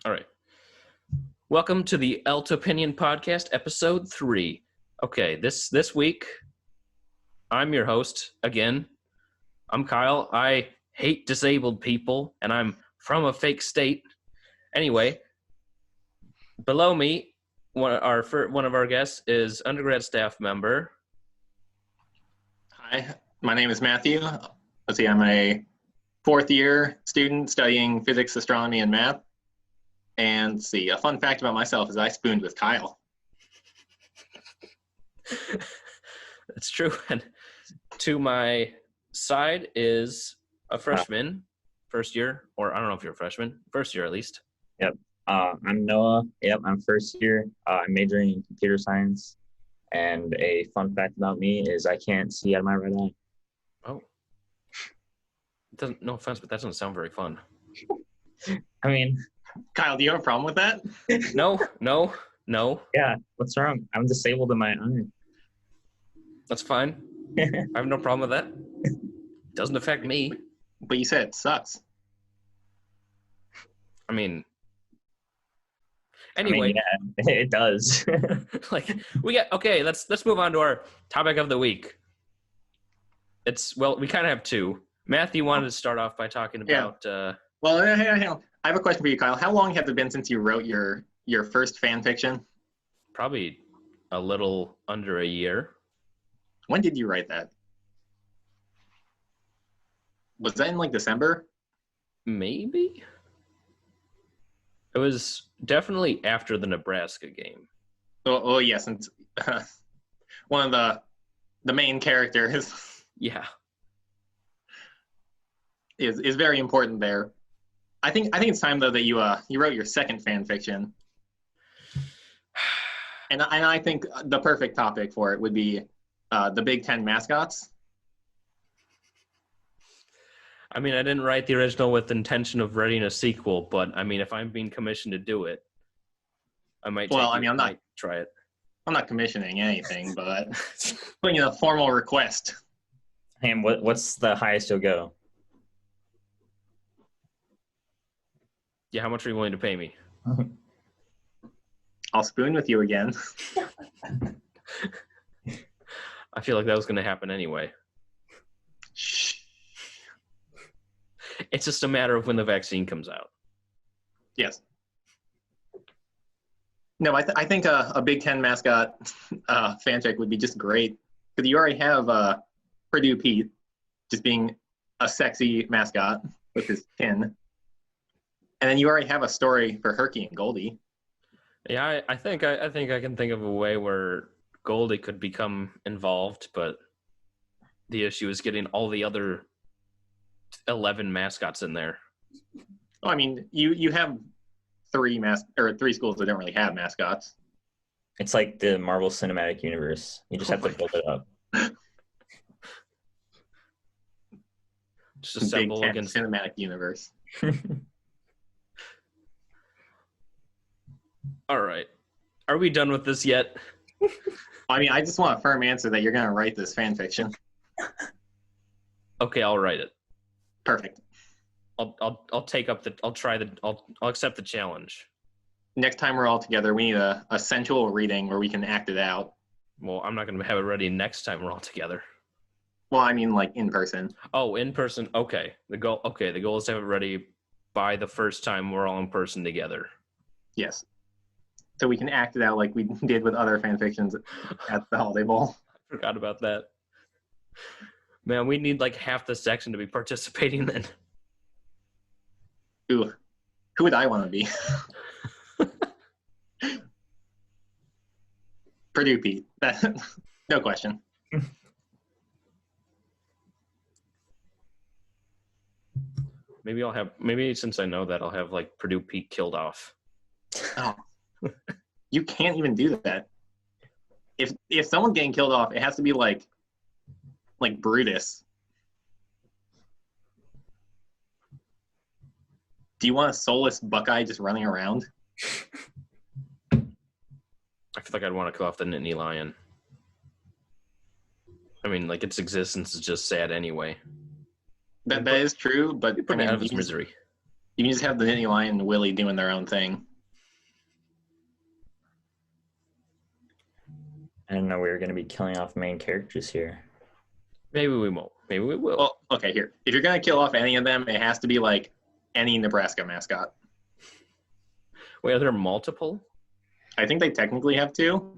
All right. Welcome to the Alto-pinion podcast, episode 3. Okay, this week, I'm your host again. I'm Kyle. I hate disabled people, and I'm from a fake state. Anyway, below me, one of our guests is undergrad staff member. Hi, my name is Matthew. Let's see, I'm a fourth-year student studying physics, astronomy, and math. And let's see, a fun fact about myself is I spooned with Kyle. That's true. And to my side is a freshman, first year, or I don't know if you're a freshman, first year at least. Yep. I'm Noah. Yep, I'm first year. I'm majoring in computer science. And a fun fact about me is I can't see out of my right eye. Oh. No offense, but that doesn't sound very fun. I mean... Kyle, do you have a problem with that? No. Yeah, what's wrong? I'm disabled in my eye. That's fine. I have no problem with that. Doesn't affect me. But you said it sucks. I mean, anyway. Yeah, it does. Okay, let's move on to our topic of the week. We kind of have two. Matthew wanted to start off by talking about... Well, hang on. I have a question for you, Kyle. How long has it been since you wrote your first fan fiction? Probably a little under a year. When did you write that? Was that in December? Maybe. It was definitely after the Nebraska game. Oh yes, and one of the main characters. Yeah. Is very important there. I think it's time though that you wrote your second fan fiction. And I think the perfect topic for it would be the Big Ten mascots. I mean, I didn't write the original with the intention of writing a sequel, but I mean, if I'm being commissioned to do it, I might. Try it. I'm not commissioning anything, but putting in a formal request. And what's the highest you'll go? Yeah, how much are you willing to pay me? I'll spoon with you again. I feel like that was going to happen anyway. Shh. It's just a matter of when the vaccine comes out. Yes. No, I think a Big Ten mascot fanfic would be just great. Because you already have Purdue Pete just being a sexy mascot with his pin. And then you already have a story for Herky and Goldie. Yeah, I think I can think of a way where Goldie could become involved, but the issue is getting all the other 11 mascots in there. Oh, I mean, you have three schools that don't really have mascots. It's like the Marvel Cinematic Universe. You just have to build it up. Just assemble Big Ten against Cinematic Universe. All right. Are we done with this yet? I mean, I just want a firm answer that you're going to write this fan fiction. Okay, I'll write it. Perfect. I'll accept the challenge. Next time we're all together, we need a sensual reading where we can act it out. Well, I'm not going to have it ready next time we're all together. Well, I mean, in person. Oh, in person. Okay. The goal is to have it ready by the first time we're all in person together. Yes. So we can act it out like we did with other fan fictions at the Holiday Bowl. I forgot about that. Man, we need half the section to be participating then. Ooh, who would I want to be? Purdue Pete. No question. Maybe since I know that, I'll have Purdue Pete killed off. Oh. You can't even do that. If someone's getting killed off, it has to be like Brutus. Do you want a soulless Buckeye just running around? I feel like I'd want to kill off the Nittany Lion. I mean, its existence is just sad anyway. That is true, but put it out of its misery. You can just have the Nittany Lion and Willie doing their own thing. I didn't know we were going to be killing off main characters here. Maybe we won't. Maybe we will. Well, okay, here. If you're gonna kill off any of them, it has to be like any Nebraska mascot. Wait, are there multiple? I think they technically have two.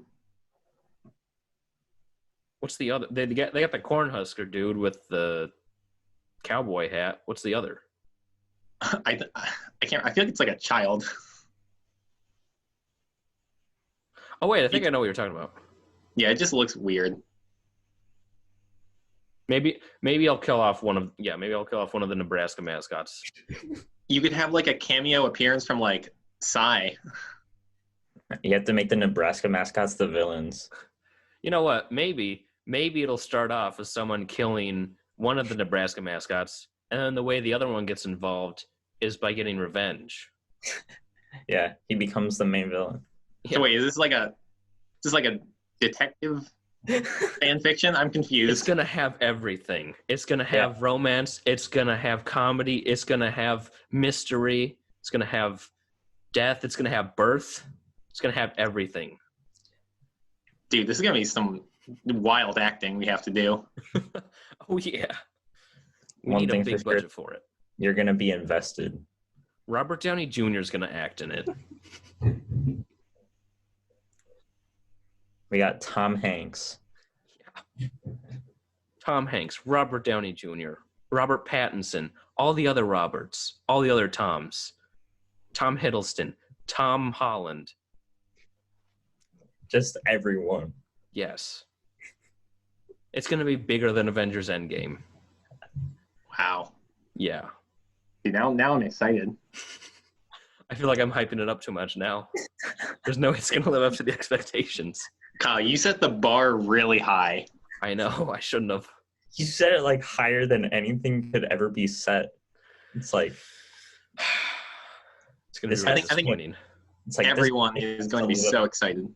What's the other? They got the Cornhusker dude with the cowboy hat. What's the other? I can't. I feel like it's like a child. Oh wait, I think I know what you're talking about. Yeah, it just looks weird. Maybe I'll kill off one of the Nebraska mascots. You could have like a cameo appearance from like Psy. You have to make the Nebraska mascots the villains. You know what? Maybe it'll start off as someone killing one of the Nebraska mascots, and then the way the other one gets involved is by getting revenge. Yeah, he becomes the main villain. So wait, is this like a detective fan fiction? I'm confused. It's gonna have everything. It's gonna have romance. It's gonna have comedy. It's gonna have mystery. It's gonna have death. It's gonna have birth. It's gonna have everything. Dude, this is gonna be some wild acting we have to do. Oh yeah, we One need a thing big for sure. budget for it. You're going to be invested. Robert Downey Jr. is gonna act in it. We got Tom Hanks. Tom Hanks, Robert Downey Jr., Robert Pattinson, all the other Roberts, all the other Toms, Tom Hiddleston, Tom Holland. Just everyone. Yes. It's going to be bigger than Avengers Endgame. Wow. Yeah. Dude, now I'm excited. I feel like I'm hyping it up too much now. There's no way it's going to live up to the expectations. Kyle, you set the bar really high. I know. I shouldn't have. You set it like higher than anything could ever be set. It's like It's going to be I really think- disappointing. it's like Everyone is going to be so excited.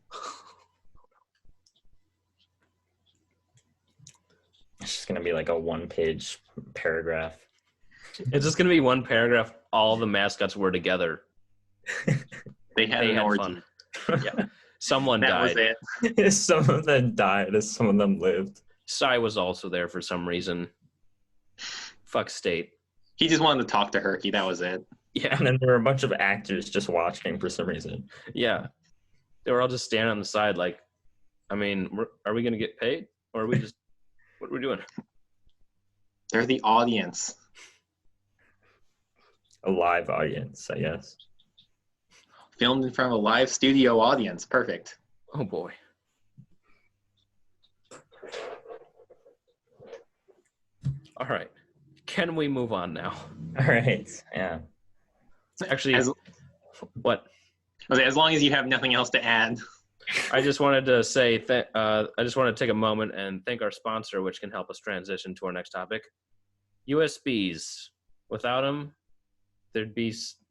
It's just gonna be like a one-page paragraph. It's just going to be one paragraph. All the mascots were together. They had They an had orgy. fun. Yeah. Someone That died. was it. Some of them died, some of them lived. Psy was also there for some reason. Fuck state. He just wanted to talk to Herky. That was it. Yeah. And then there were a bunch of actors just watching for some reason. Yeah. They were all just standing on the side like, I mean, are we going to get paid? Or are we just, what are we doing? They're the audience. A live audience, I guess. Filmed in front of a live studio audience. Perfect. Oh boy. All right. Can we move on now? All right, yeah. Actually, As, what? as long as you have nothing else to add. I just wanted to say, I just want to take a moment and thank our sponsor, which can help us transition to our next topic. USBs. Without them, there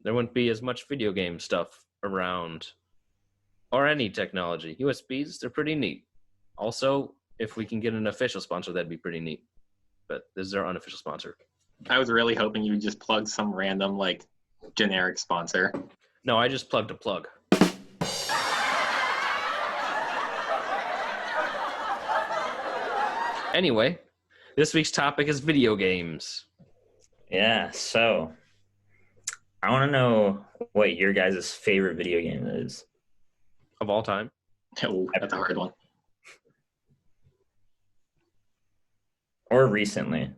wouldn't be as much video game stuff around, or any technology. USBs, they're pretty neat. Also, if we can get an official sponsor, that'd be pretty neat. But this is our unofficial sponsor. I was really hoping you would just plug some random, like, generic sponsor. No, I just plugged a plug. Anyway, this week's topic is video games. Yeah, so I want to know what your guys' favorite video game is. Of all time. Oh, that's a hard one. Or recently,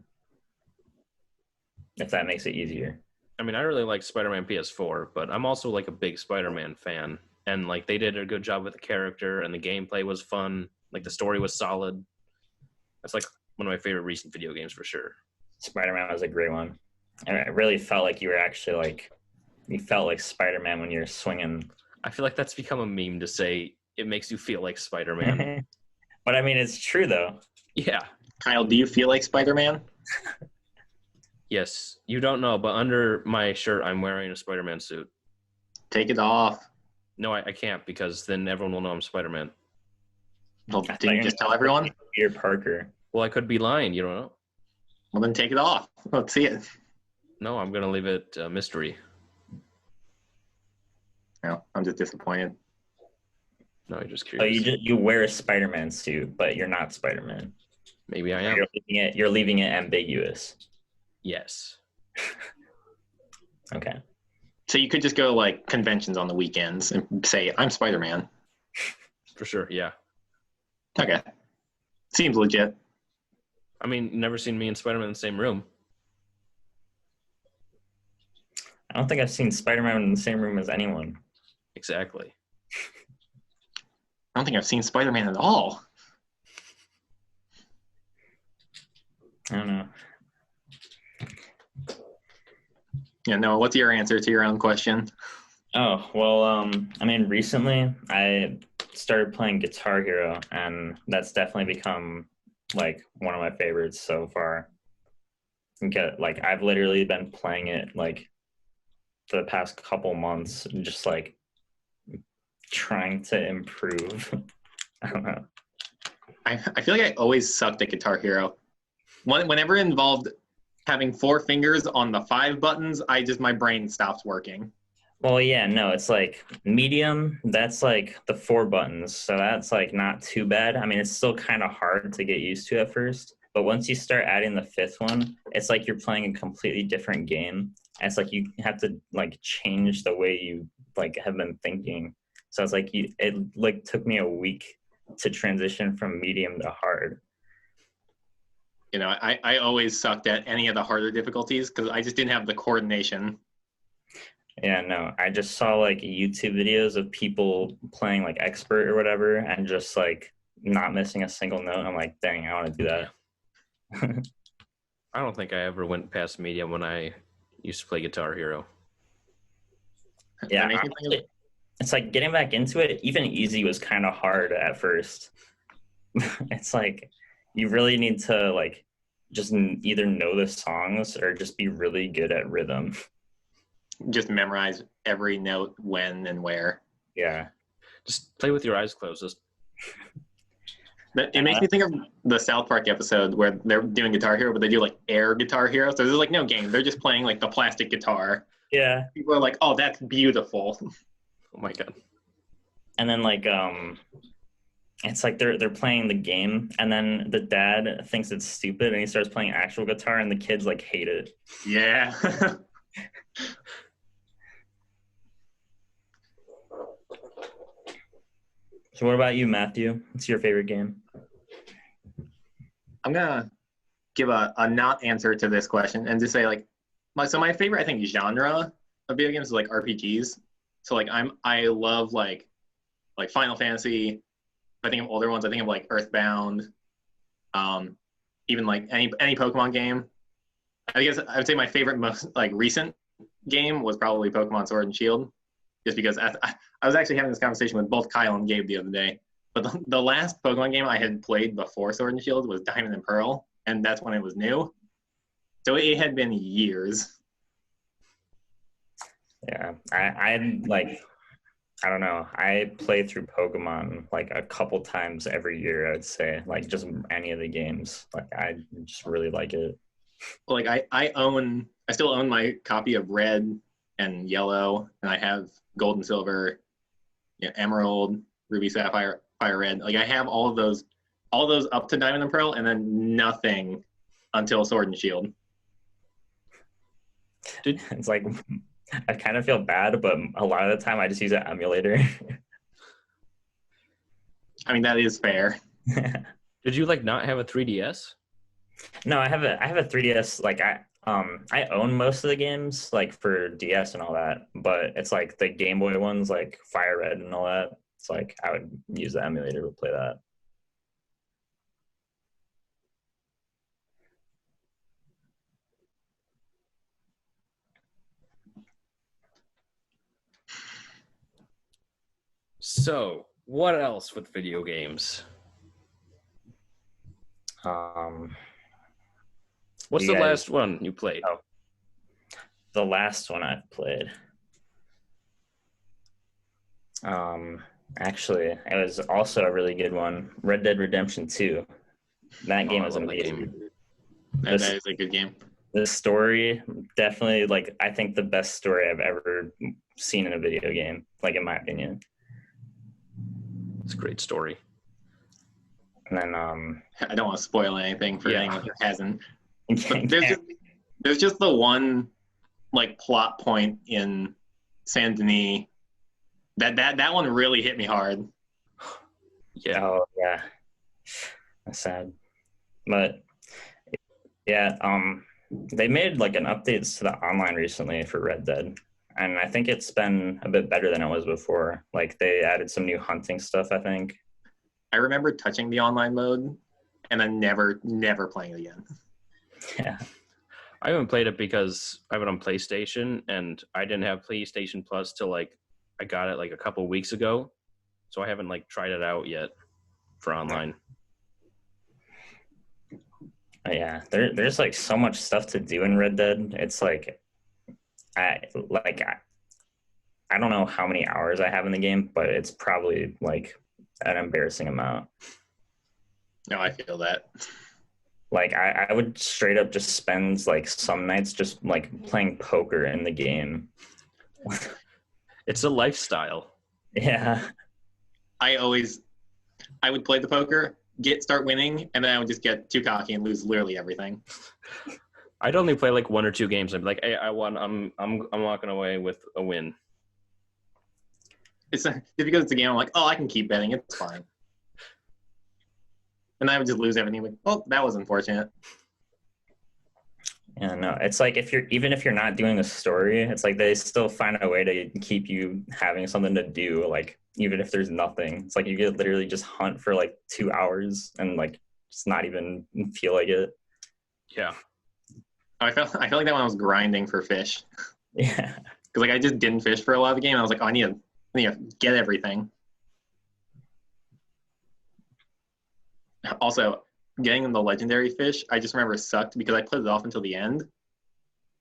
if that makes it easier. I mean, I really like Spider-Man PS4, but I'm also like a big Spider-Man fan. And like they did a good job with the character and the gameplay was fun. Like the story was solid. That's like one of my favorite recent video games for sure. Spider-Man was a great one. And I really felt like you were actually like, you felt like Spider-Man when you're swinging. I feel like that's become a meme to say it makes you feel like Spider-Man. But I mean, it's true though. Yeah. Kyle, do you feel like Spider-Man? Yes. You don't know, but under my shirt, I'm wearing a Spider-Man suit. Take it off. No, I can't because then everyone will know I'm Spider-Man. Well, didn't you just tell everyone? Peter Parker. Well, I could be lying. You don't know. Well, then take it off. Let's see it. No, I'm going to leave it a mystery. No, I'm just disappointed. No, I'm just Oh, curious. you wear a Spider-Man suit, but you're not Spider-Man. Maybe I am. You're leaving it ambiguous. Yes. Okay. So you could just go like conventions on the weekends and say, I'm Spider-Man. For sure, yeah. Okay. Seems legit. I mean, never seen me and Spider-Man in the same room. I don't think I've seen Spider-Man in the same room as anyone. Exactly. I don't think I've seen Spider-Man at all. I don't know. Yeah, Noah, what's your answer to your own question? Oh, well, I mean, recently I started playing Guitar Hero, and that's definitely become like one of my favorites so far. Like I've literally been playing it like for the past couple months, just like trying to improve. I don't know. I feel like I always sucked at Guitar Hero. Whenever it involved having 4 fingers on the 5 buttons, my brain stops working. Well, yeah, no, it's like medium, that's like the 4 buttons. So that's like not too bad. I mean, it's still kind of hard to get used to at first. But once you start adding the 5th one, it's like you're playing a completely different game. And it's like you have to like change the way you like have been thinking. So it's like it like took me a week to transition from medium to hard. You know, I always sucked at any of the harder difficulties because I just didn't have the coordination. Yeah, no, I just saw like YouTube videos of people playing like expert or whatever and just like not missing a single note. I'm like, dang, I want to do that. I don't think I ever went past medium when I used to play Guitar Hero. Yeah, That makes me think of- honestly, it's like getting back into it, even easy was kind of hard at first. It's like you really need to like just either know the songs or just be really good at rhythm. just memorize every note when and where. Yeah. Just play with your eyes closed. Just But it makes me think of the South Park episode where they're doing Guitar Hero, but they do like air Guitar Hero. So there's like no game. They're just playing like the plastic guitar. Yeah. People are like, oh, that's beautiful. oh my god. And then like it's like they're playing the game and then the dad thinks it's stupid and he starts playing actual guitar and the kids like hate it. Yeah. So what about you, Matthew? What's your favorite game? I'm gonna give a not answer to this question and just say like my favorite I think genre of video games is like RPGs. So like I love like Final Fantasy. If I think of older ones, I think of like Earthbound, even like any Pokemon game. I guess I would say my favorite most like recent game was probably Pokemon Sword and Shield, just because I was actually having this conversation with both Kyle and Gabe the other day. But the last Pokemon game I had played before Sword and Shield was Diamond and Pearl, and that's when it was new. So it had been years. Yeah, I like I don't know. I play through Pokemon like a couple times every year, I'd say. Like just any of the games. Like I just really like it. Like I still own my copy of Red and Yellow, and I have Gold and Silver, Emerald, Ruby, Sapphire, Fire Red. Like I have all of those up to Diamond and Pearl, and then nothing until Sword and Shield. It's like I kind of feel bad, but a lot of the time I just use an emulator. I mean that is fair. Did you like not have a 3DS? No, I have a 3DS. Like I own most of the games like for DS and all that, but it's like the Game Boy ones like Fire Red and all that. It's like I would use the emulator to play that. So, what else with video games? What's the last one you played? Oh, the last one I've played. Actually, it was also a really good one. Red Dead Redemption 2. That game was amazing. That is a good game. The story, definitely, like, I think the best story I've ever seen in a video game, like in my opinion. It's a great story. And then I don't want to spoil anything for anyone who hasn't. But can't- there's just the one like plot point in Saint Denis that one really hit me hard. Yeah. Oh yeah, that's sad. But yeah, they made like an updates to the online recently for Red Dead, and I think it's been a bit better than it was before. Like they added some new hunting stuff, I think. I remember touching the online mode and then never playing it again. Yeah. I haven't played it because I have it on PlayStation, and I didn't have PlayStation Plus till like I got it like a couple weeks ago, so I haven't like tried it out yet for online. Yeah, there's like so much stuff to do in Red Dead. It's like I don't know how many hours I have in the game, but it's probably like an embarrassing amount. No, I feel that. Like I would straight up just spend like some nights just like playing poker in the game. It's a lifestyle. Yeah. I would play the poker, start winning, and then I would just get too cocky and lose literally everything. I'd only play like 1 or 2 games. I'd be like, "Hey, I won. I'm walking away with a win." It's because it's a game. I'm like, oh, I can keep betting. It's fine. And I would just lose everything. Like, oh, that was unfortunate. Yeah, no, it's like even if you're not doing the story, it's like they still find a way to keep you having something to do. Like even if there's nothing, it's like you could literally just hunt for like 2 hours and like just not even feel like it. Yeah. I felt like that when I was grinding for fish. Yeah. Because like I just didn't fish for a lot of the game. I was like, oh, I need to get everything. Also, getting the legendary fish, I just remember sucked because I played it off until the end,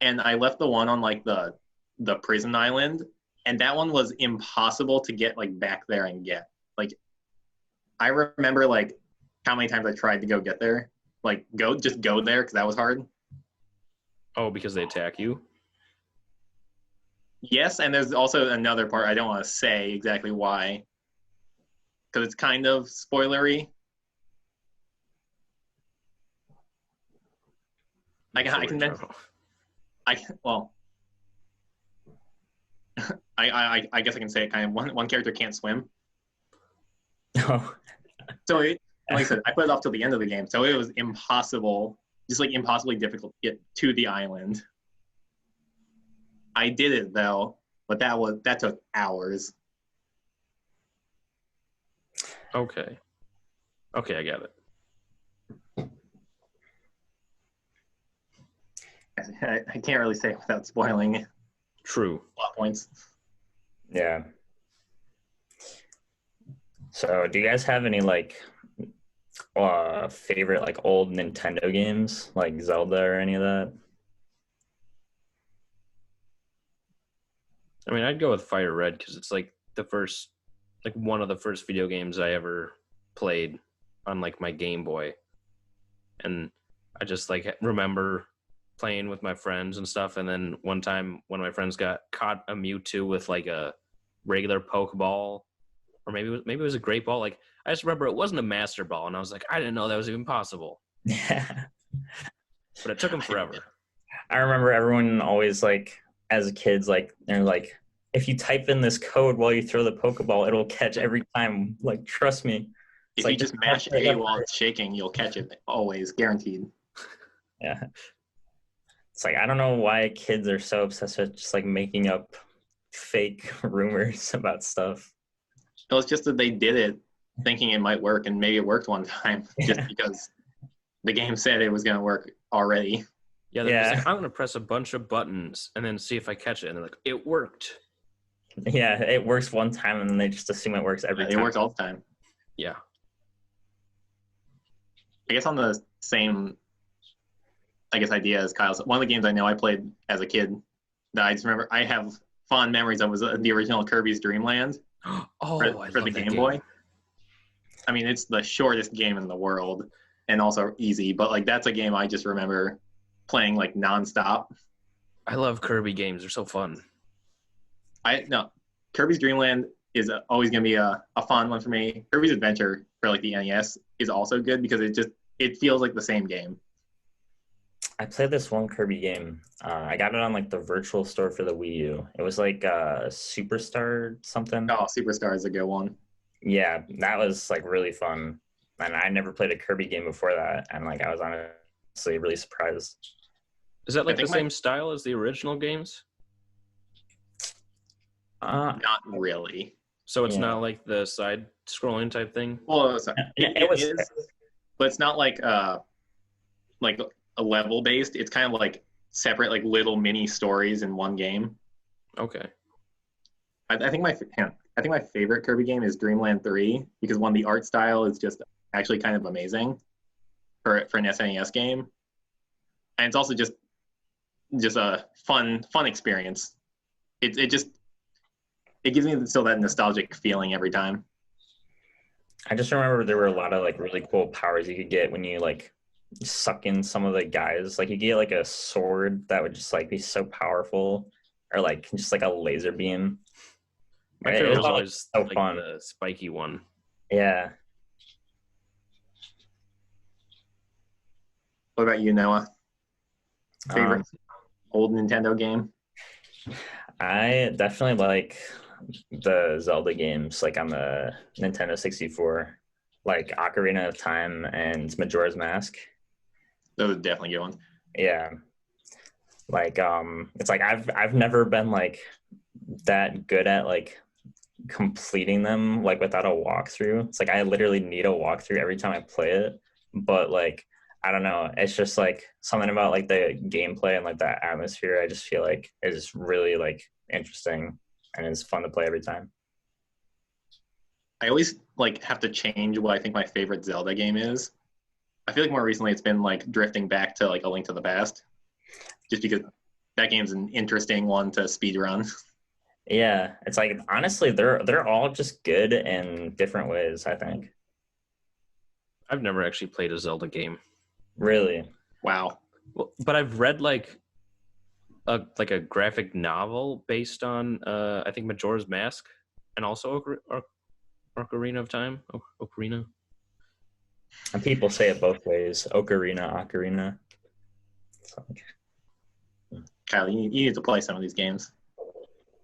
and I left the one on like the prison island, and that one was impossible to get like back there and get. Like, I remember like how many times I tried to go get there, like go there because that was hard. Oh, because they attack you? Yes, and there's also another part I don't want to say exactly why, because it's kind of spoilery. I guess I can say it kind of. One character can't swim. Oh. So like I said, I put it off till the end of the game, so it was impossible, just like impossibly difficult to get to the island. I did it though, but that took hours. Okay, I get it. I can't really say without spoiling True. plot points. Yeah. So, do you guys have any like favorite like old Nintendo games, like Zelda or any of that? I mean, I'd go with Fire Red because it's like one of the first video games I ever played on like my Game Boy, and I just like remember playing with my friends and stuff. And then one time, one of my friends got caught a Mewtwo with like a regular Pokeball, or maybe it was a Great Ball. Like I just remember it wasn't a Master Ball, and I was like, I didn't know that was even possible. Yeah. But it took them forever. I remember everyone always like as kids like they're like, if you type in this code while you throw the Pokeball, it'll catch every time. Like trust me. If you just mash A while it's shaking, you'll catch it. Always, guaranteed. Yeah. It's like I don't know why kids are so obsessed with just like making up fake rumors about stuff. Well, it's just that they did it thinking it might work, and maybe it worked one time just because the game said it was going to work already. Yeah, they're just like, I'm going to press a bunch of buttons and then see if I catch it. And they're like, it worked. Yeah, it works one time, and then they just assume it works every time. It works all the time. Yeah. I guess on the same idea as Kyle. One of the games I know I played as a kid that I just remember I have fond memories of was the original Kirby's Dream Land for the Game Boy. I mean, it's the shortest game in the world and also easy, but like that's a game I just remember playing like nonstop. I love Kirby games. They're so fun. No, Kirby's Dream Land is always going to be a fun one for me. Kirby's Adventure for like the NES is also good because it feels like the same game. I played this one Kirby game. I got it on like the virtual store for the Wii U. It was like Superstar something. Oh, Superstar is a good one. Yeah, that was like really fun. And I never played a Kirby game before that, and like I was honestly really surprised. Is that like the same style as the original games? Not really. So it's not like the side-scrolling type thing? Well, it was, is, but it's not like a level-based. It's kind of like separate, like little mini stories in one game. Okay. I think my favorite Kirby game is Dreamland 3 because one, the art style is just actually kind of amazing for an SNES game, and it's also just a fun experience. It gives me still that nostalgic feeling every time. I just remember there were a lot of like really cool powers you could get when you like suck in some of the guys. Like you get like a sword that would just like be so powerful, or like just like a laser beam. My favorite was always so like fun. the spiky one. Yeah. What about you, Noah? Favorite old Nintendo game? I definitely like the Zelda games, like on the Nintendo 64, like Ocarina of Time and Majora's Mask. Those are definitely good ones. Yeah, like it's like I've never been like that good at like completing them like without a walkthrough. It's like I literally need a walkthrough every time I play it, but like I don't know, it's just like something about like the gameplay and like that atmosphere. I just feel like is really like interesting and it's fun to play every time. I always like have to change what I think my favorite Zelda game is. I feel like more recently it's been like drifting back to like A Link to the Past, just because that game's an interesting one to speed run. Yeah, it's like honestly they're all just good in different ways, I think. I've never actually played a Zelda game. Really? Wow. Well, but I've read like a graphic novel based on I think Majora's Mask and also Ocarina of Time. Ocarina. And people say it both ways. Ocarina. Kyle, you need to play some of these games.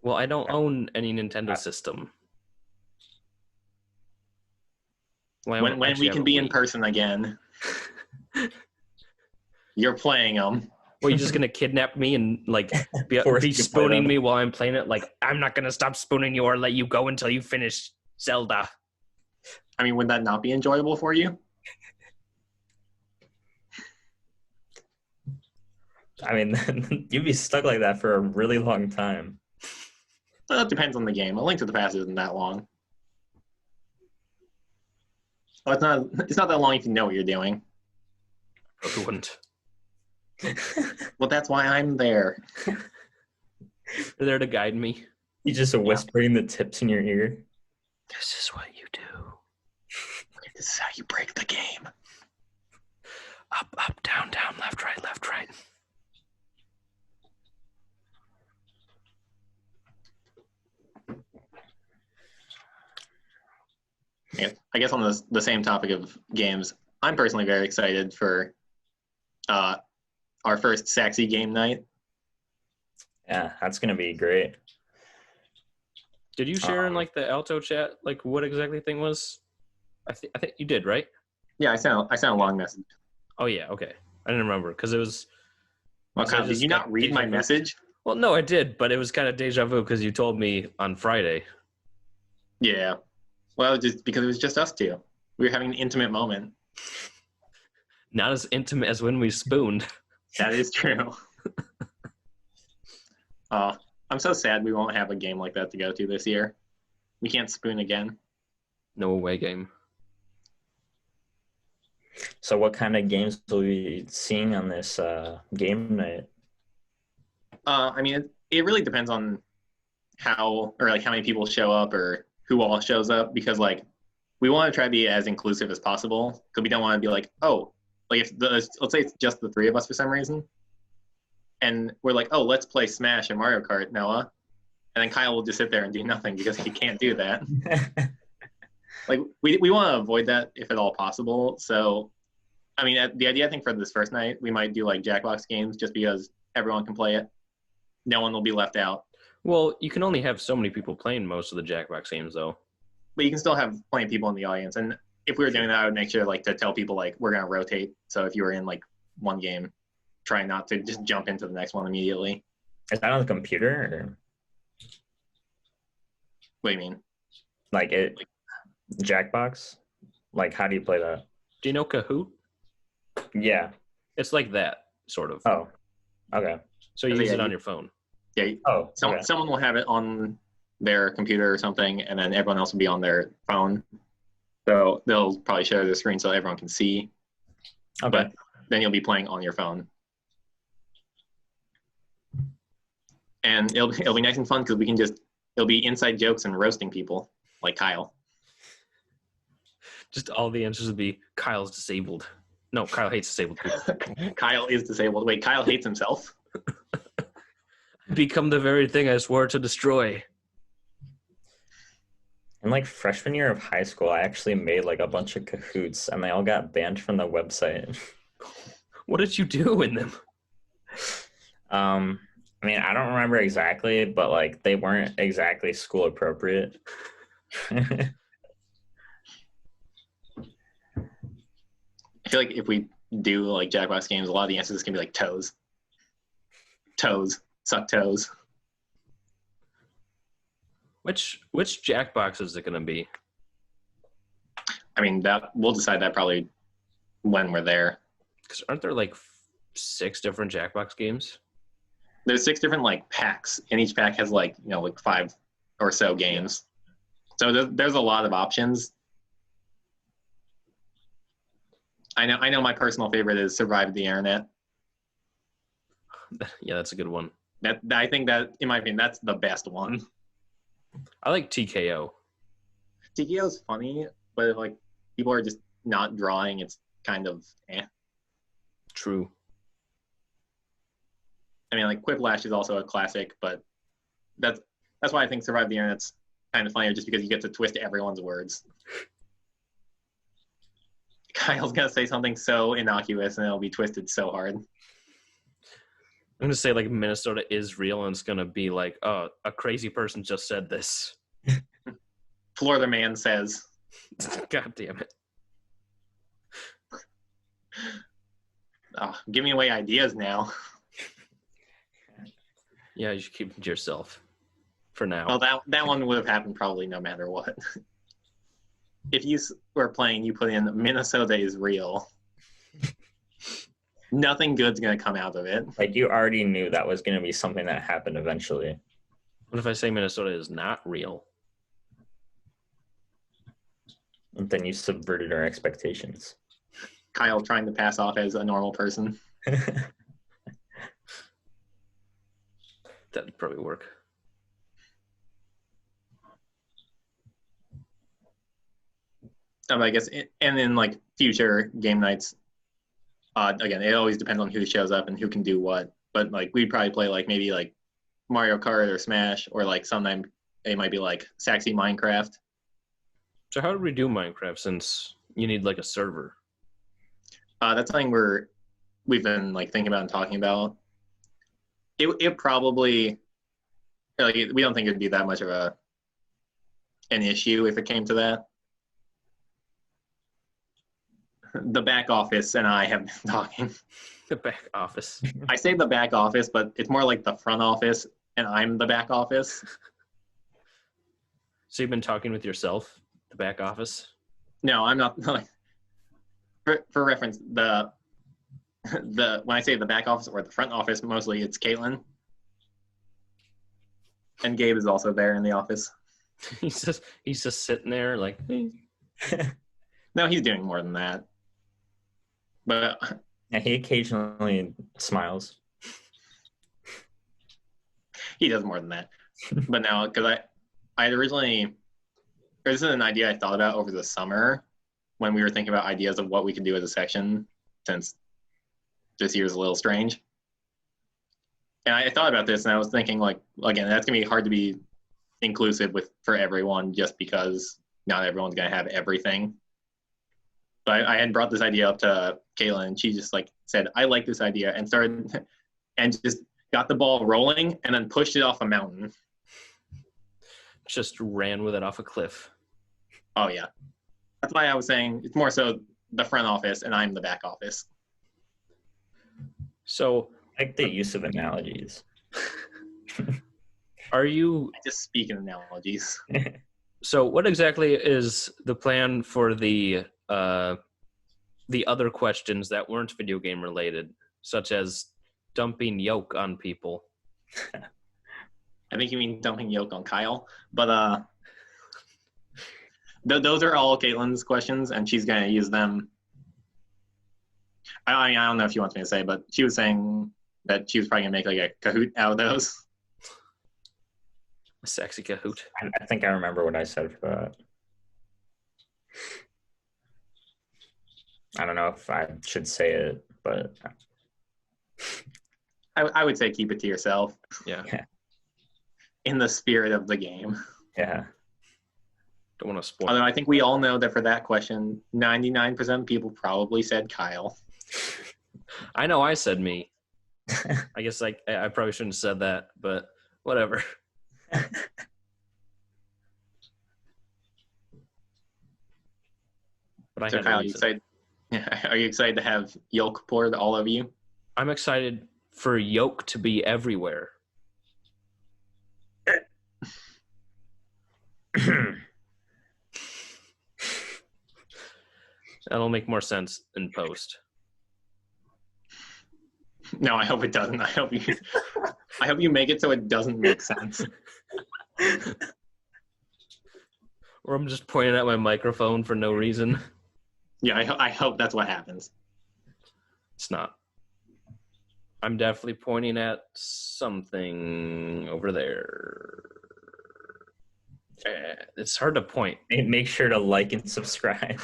Well, I don't own any Nintendo system. Well, when we can be in person again, you're playing them. Well, you're just gonna kidnap me and like be spooning me while I'm playing it? Like, I'm not gonna stop spooning you or let you go until you finish Zelda. I mean, would that not be enjoyable for you? I mean, you'd be stuck like that for a really long time. Well, it depends on the game. A Link to the Past isn't that long. Well, it's not that long if you know what you're doing. I wouldn't. Well, that's why I'm there. You're there to guide me. You just whispering the tips in your ear. This is what you do. This is how you break the game. Up, down, left, right. Yeah, I guess on the same topic of games, I'm personally very excited for our first Saxy game night. Yeah, that's gonna be great. Did you share in like the Alto chat like what exactly the thing was? I think you did, right? Yeah, I sent a long message. Oh yeah, okay. I didn't remember because it was. Well, Kyle, did you not read my message? Well, no, I did, but it was kind of deja vu because you told me on Friday. Yeah. Well, just because it was just us two. We were having an intimate moment. Not as intimate as when we spooned. That is true. I'm so sad we won't have a game like that to go to this year. We can't spoon again. No away game. So what kind of games will we be seeing on this game night? I mean, it really depends on how many people show up or who all shows up, because like we want to try to be as inclusive as possible, because we don't want to be like, oh, like if let's say it's just the three of us for some reason, and we're like, oh, let's play Smash and Mario Kart, Noah, and then Kyle will just sit there and do nothing because he can't do that. Like we want to avoid that if at all possible. So, I mean, the idea I think for this first night we might do like Jackbox games just because everyone can play it. No one will be left out. Well, you can only have so many people playing most of the Jackbox games, though. But you can still have plenty of people in the audience. And if we were doing that, I would make sure like to tell people like we're gonna rotate. So if you were in like one game, try not to just jump into the next one immediately. Is that on the computer? Or? What do you mean? Like it, Jackbox? Like how do you play that? Do you know Kahoot? Yeah. It's like that, sort of. Oh, okay. So you use it on your phone. Yeah. Oh, okay. Someone will have it on their computer or something, and then everyone else will be on their phone. So they'll probably share their screen so everyone can see. Okay. But then you'll be playing on your phone. And it'll be nice and fun because it'll be inside jokes and roasting people like Kyle. Just all the answers would be Kyle's disabled. No, Kyle hates disabled people. Kyle is disabled. Wait, Kyle hates himself? Become the very thing I swore to destroy. In like freshman year of high school, I actually made like a bunch of Kahoots and they all got banned from the website. What did you do in them? I mean, I don't remember exactly, but like they weren't exactly school appropriate. I feel like if we do like Jackbox games, a lot of the answers can be like toes. Toes. Suck toes. Which Jackbox is it going to be? I mean, that we'll decide that probably when we're there. Because aren't there like 6 different Jackbox games? There's 6 different like packs, and each pack has like like 5 or so games. So there's a lot of options. I know my personal favorite is Survive the Internet. Yeah, that's a good one. I think that, in my opinion, that's the best one. I like TKO. TKO's funny, but if like people are just not drawing, it's kind of True. I mean, like Quiplash is also a classic, but that's why I think Survive the Internet's kind of funnier, just because you get to twist everyone's words. Kyle's gonna say something so innocuous, and it'll be twisted so hard. I'm going to say like Minnesota is real, and it's going to be like, oh, a crazy person just said this. Florida man says. God damn it. Oh, giving away ideas now. Yeah, you should keep it to yourself for now. Well, that one would have happened probably no matter what. If you were playing, you put in Minnesota is real. Nothing good's going to come out of it. Like you already knew that was going to be something that happened eventually. What if I say Minnesota is not real? And then you subverted our expectations. Kyle trying to pass off as a normal person. That'd probably work. I guess, and in like future game nights, again, it always depends on who shows up and who can do what. But like we'd probably play like maybe like Mario Kart or Smash, or like sometime it might be like Saxy Minecraft. So how do we do Minecraft, since you need like a server? That's something we've been like thinking about and talking about. It probably, like, we don't think it'd be that much of an issue if it came to that. The back office and I have been talking. The back office. I say the back office, but it's more like the front office, and I'm the back office. So you've been talking with yourself, the back office? No, I'm not. Like, for reference, the when I say the back office or the front office, mostly it's Caitlin, and Gabe is also there in the office. he's just sitting there like. No, he's doing more than that. But Yeah, he occasionally smiles. he does more than that. But now, because I originally, or this is an idea I thought about over the summer when we were thinking about ideas of what we could do as a section, since this year's a little strange. And I thought about this, and I was thinking, like, again, that's gonna be hard to be inclusive for everyone, just because not everyone's gonna have everything. So I had brought this idea up to Caitlin, and she just like said, "I like this idea," and started and just got the ball rolling, and then pushed it off a mountain. Just ran with it off a cliff. Oh yeah, that's why I was saying it's more so the front office, and I'm the back office. So, I like the use of analogies. are you? I just speak in analogies. So, what exactly is the plan for the other questions that weren't video game related, such as dumping Yolk on people? I think you mean dumping Yolk on Kyle, but those are all Caitlin's questions, and she's gonna use them. I mean, I don't know if she wants me to say, but she was saying that she was probably gonna make like a Kahoot out of those. A sexy Kahoot. I think I remember what I said for that. I don't know if I should say it, but I would say keep it to yourself. Yeah. In the spirit of the game. Yeah. Don't want to spoil. Although I think we all know that for that question, 99% of people probably said Kyle. I know I said me. I guess I probably shouldn't have said that, but whatever. But So Kyle, are you excited to have Yolk poured all over you? I'm excited for Yolk to be everywhere. That'll make more sense in post. No, I hope it doesn't. I hope you make it so it doesn't make sense. Or I'm just pointing at my microphone for no reason. Yeah, I hope that's what happens. It's not. I'm definitely pointing at something over there. It's hard to point. Make sure to like and subscribe.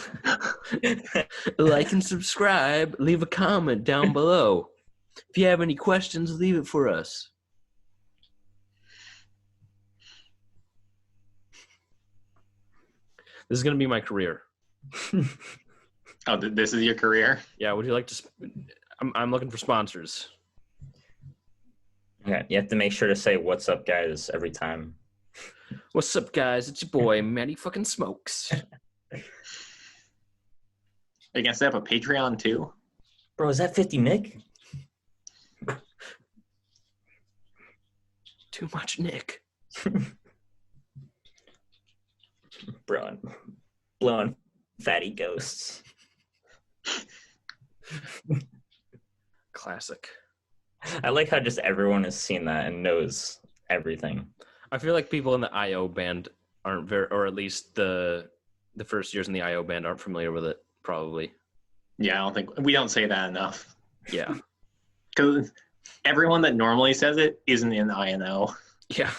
Like and subscribe. Leave a comment down below. If you have any questions, leave it for us. This is going to be my career. Oh, this is your career? Yeah, would you like to... I'm looking for sponsors. Okay, you have to make sure to say "What's up, guys" every time. What's up, guys? It's your boy, Matty fucking Smokes. Are you gonna set up a Patreon too? Bro, is that 50 Nick? Too much Nick. Bro, blowing fatty ghosts. Classic. I like how just everyone has seen that and knows everything. I feel like people in the IO band aren't very, or at least the first years in the IO band aren't familiar with it, probably. Yeah, we don't say that enough. Yeah. Because everyone that normally says it isn't in INO. Yeah.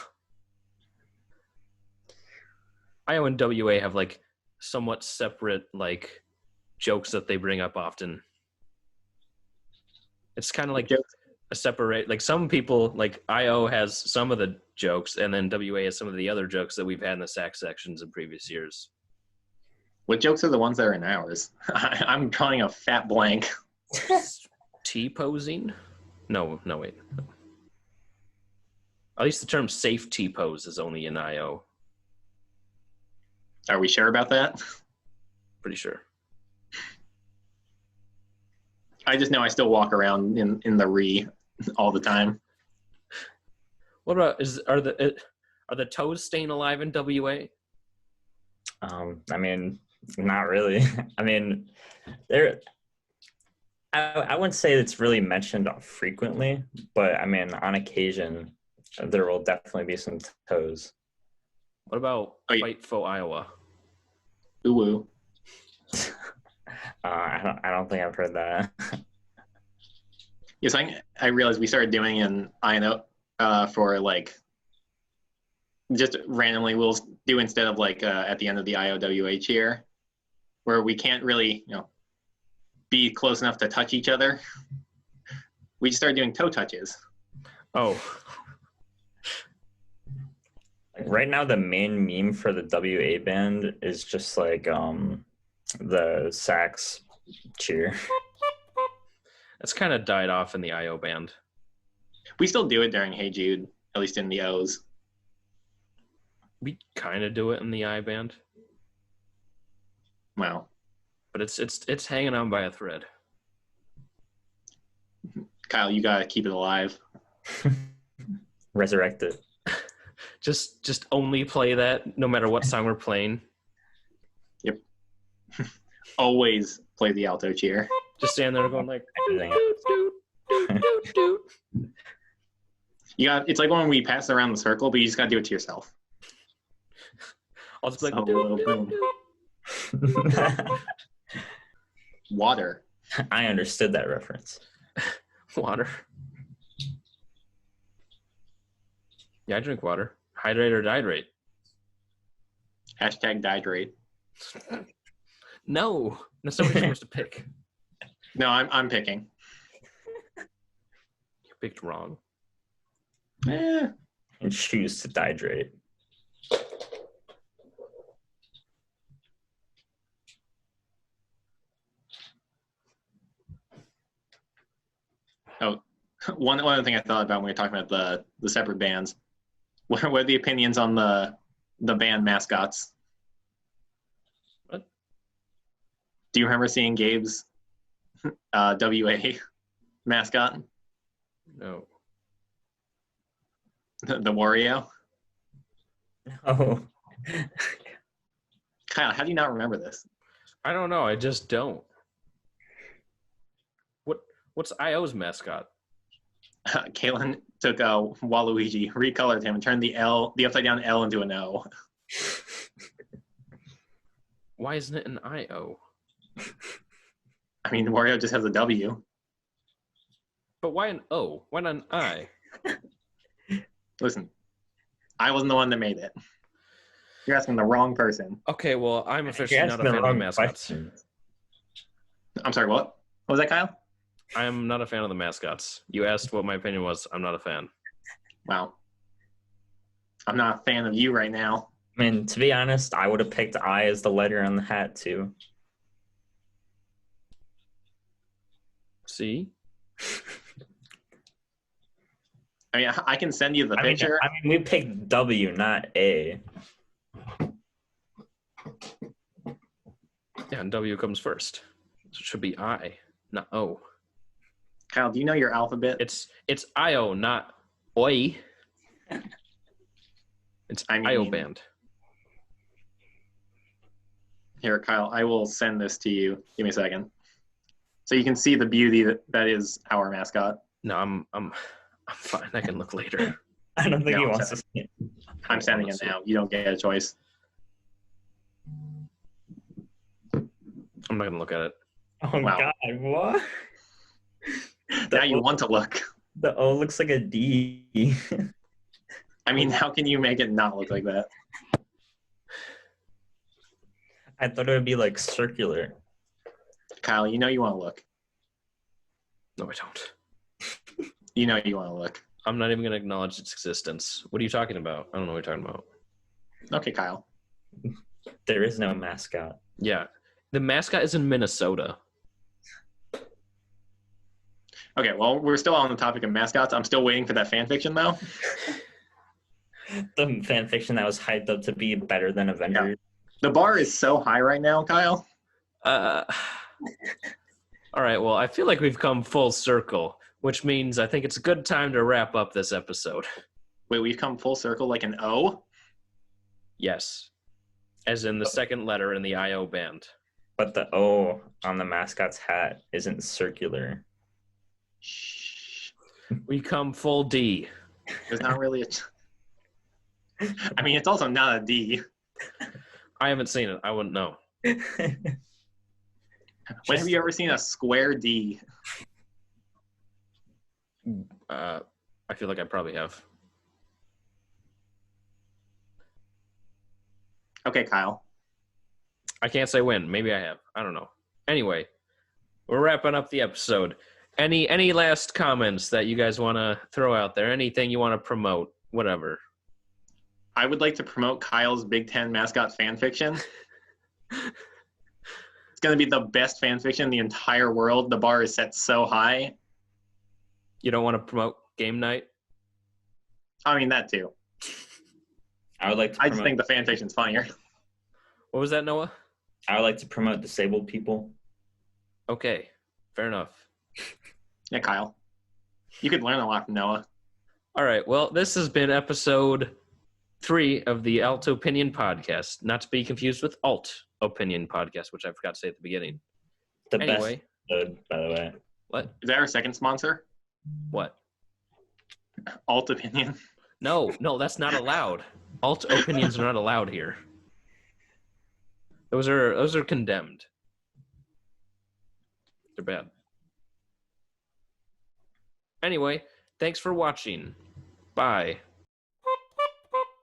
IO and WA have like somewhat separate like jokes that they bring up often. It's kind of like a separate, like some people, like IO has some of the jokes and then WA has some of the other jokes that we've had in the sack sections in previous years. What jokes are the ones that are in ours? I'm drawing a fat blank. T-posing? No, wait. No. At least the term safe T-pose is only in IO. Are we sure about that? Pretty sure. I just know I still walk around in the re all the time. What about are the toes staying alive in WA? I mean, not really. I mean, I wouldn't say it's really mentioned frequently, but I mean, on occasion, there will definitely be some toes. What about Fight for Iowa? Ooh. I don't think I've heard that. Yes, I realized we started doing an INO for like just randomly we'll do instead of like at the end of the IOWH year, where we can't really be close enough to touch each other. We just started doing toe touches. Oh. Right now, the main meme for the WA band is just like the sax cheer. That's kind of died off in the IO band. We still do it during Hey Jude, at least in the O's. We kind of do it in the I band, Wow. but it's hanging on by a thread. Kyle, you gotta keep it alive. Resurrect it. Just only play that no matter what song we're playing. Yep. Always play the alto cheer. Just stand there going like, Everything doot, doot, doot, doot, doot. It's like when we pass around the circle, but you just gotta do it to yourself. I'll just be like, So, doot, doot, doot. Water. I understood that reference. Water. Yeah, I drink water. Hydrate or dihydrate. Hashtag dihydrate. No, that's not what you're supposed to pick. No, I'm picking. You picked wrong. Eh. And choose to dihydrate. Oh, one other thing I thought about when we were talking about the separate bands. What are the opinions on the band mascots? What? Do you remember seeing Gabe's WA mascot? No. The Wario? Oh. Kyle, how do you not remember this? I don't know. I just don't. What's IO's mascot? Kalen took Waluigi, recolored him, and turned the upside down L into an O. Why isn't it an IO? I mean, Wario just has a W. But why an O? Why not an I? Listen, I wasn't the one that made it. You're asking the wrong person. Okay, well, I'm officially You're not a asking the fan of the wrong mascots. question. I'm sorry, what? What was that, Kyle? I am not a fan of the mascots. You asked what my opinion was. I'm not a fan. Wow. I'm not a fan of you right now. I mean, to be honest, I would have picked I as the letter on the hat too. See? I mean, I can send you the picture. I mean, we picked W, not A. Yeah, and W comes first. So it should be I, not O. Kyle, do you know your alphabet? It's IO, not OI. It's IO band. Here, Kyle, I will send this to you. Give me a second. So you can see the beauty that is our mascot. No, I'm fine. I can look later. I don't think No, he I'm wants to see it. I'm sending it now. You don't get a choice. I'm not gonna look at it. Oh Wow. God, what? Now you want to look. The O looks like a D. I mean, how can you make it not look like that? I thought it would be like circular. Kyle, you know you want to look. No, I don't. You know you want to look. I'm not even gonna acknowledge its existence. What are you talking about? I don't know what you're talking about. Okay, Kyle. There is no mascot. Yeah. The mascot is in Minnesota. Okay, well, we're still on the topic of mascots. I'm still waiting for that fan fiction, though. The fan fiction that was hyped up to be better than Avengers. The bar is so high right now, Kyle. All right, well, I feel like we've come full circle, which means I think it's a good time to wrap up this episode. Wait, we've come full circle like an O? Yes. As in the second letter in the IO band. But the O on the mascot's hat isn't circular. Shh. We come full D. There's not really a... I mean, it's also not a D. I haven't seen it. I wouldn't know. When have you ever seen a square D? I feel like I probably have. Okay, Kyle. I can't say when. Maybe I have. I don't know. Anyway, we're wrapping up the episode. Any last comments that you guys want to throw out there? Anything you want to promote? Whatever. I would like to promote Kyle's Big Ten mascot fan fiction. It's going to be the best fan fiction in the entire world. The bar is set so high. You don't want to promote game night? I mean, that too. I would like to I just think the fan fiction's funnier. What was that, Noah? I would like to promote disabled people. Okay, fair enough. Yeah, Kyle. You could learn a lot from Noah. All right, well, this has been episode 3 of the Alto-pinion podcast, not to be confused with Alt-opinion podcast, which I forgot to say at the beginning. The Anyway. best episode, by the way. What? Is that our second sponsor? What? Alt-opinion. No, that's not allowed. Alt-opinions are not allowed here. Those are condemned. They're bad. Anyway, thanks for watching. Bye.